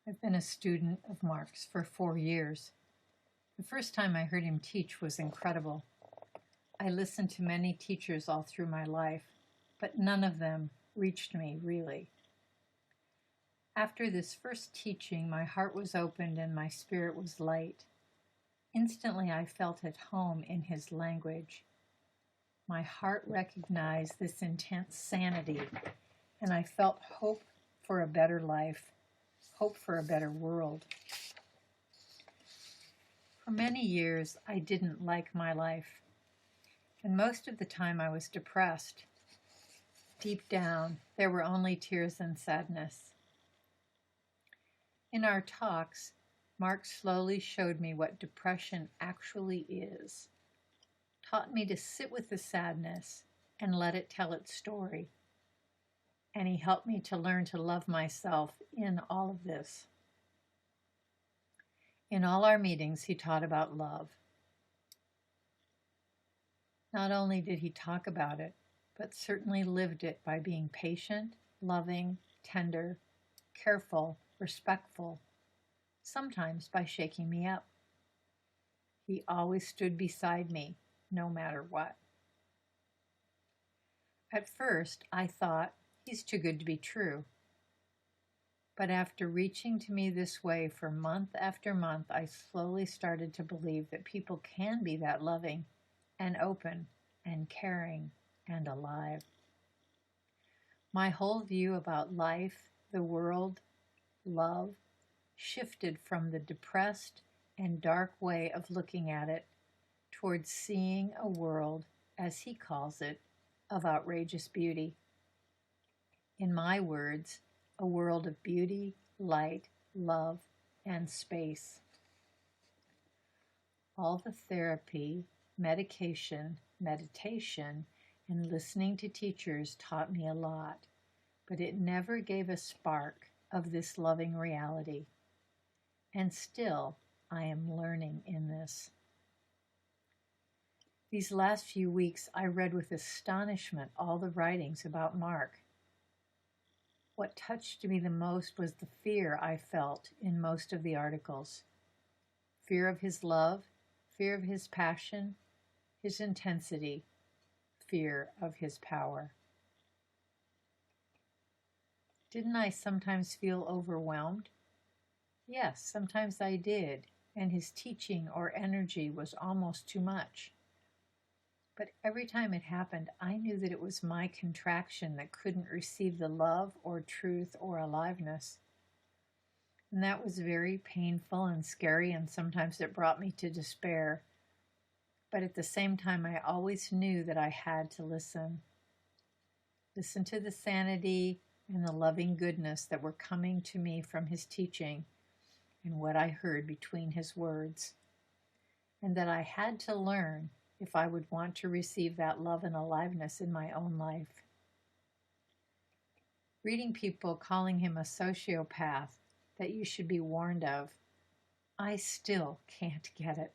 I've been a student of Mark's for 4 years. The first time I heard him teach was incredible. I listened to many teachers all through my life, but none of them reached me really. After this first teaching, my heart was opened and my spirit was light. Instantly, I felt at home in his language. My heart recognized this intense sanity, and I felt hope for a better life, hope for a better world. For many years, I didn't like my life, and most of the time I was depressed. Deep down, there were only tears and sadness. In our talks, Mark slowly showed me what depression actually is, taught me to sit with the sadness and let it tell its story. And he helped me to learn to love myself in all of this. In all our meetings, he taught about love. Not only did he talk about it, but certainly lived it by being patient, loving, tender, careful, respectful, sometimes by shaking me up. He always stood beside me, no matter what. At first, I thought, he's too good to be true. But after reaching to me this way for month after month, I slowly started to believe that people can be that loving and open and caring and alive. My whole view about life, the world, love, shifted from the depressed and dark way of looking at it towards seeing a world, as he calls it, of outrageous beauty. In my words, a world of beauty, light, love, and space. All the therapy, medication, meditation, and listening to teachers taught me a lot, but it never gave a spark of this loving reality. And still, I am learning in this. These last few weeks, I read with astonishment all the writings about Mark. What touched me the most was the fear I felt in most of the articles. Fear of his love, fear of his passion, his intensity, fear of his power. Didn't I sometimes feel overwhelmed? Yes, sometimes I did, and his teaching or energy was almost too much. But every time it happened, I knew that it was my contraction that couldn't receive the love or truth or aliveness. And that was very painful and scary, and sometimes it brought me to despair. But at the same time, I always knew that I had to listen. Listen to the sanity and the loving goodness that were coming to me from his teaching and what I heard between his words. And that I had to learn if I would want to receive that love and aliveness in my own life. Reading people calling him a sociopath that you should be warned of, I still can't get it.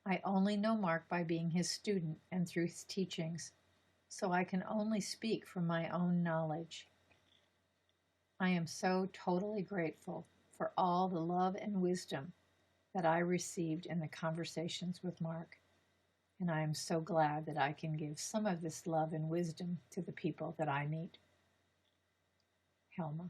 I only know Mark by being his student and through his teachings, so I can only speak from my own knowledge. I am so totally grateful for all the love and wisdom that I received in the conversations with Mark, and I am so glad that I can give some of this love and wisdom to the people that I meet. Helma.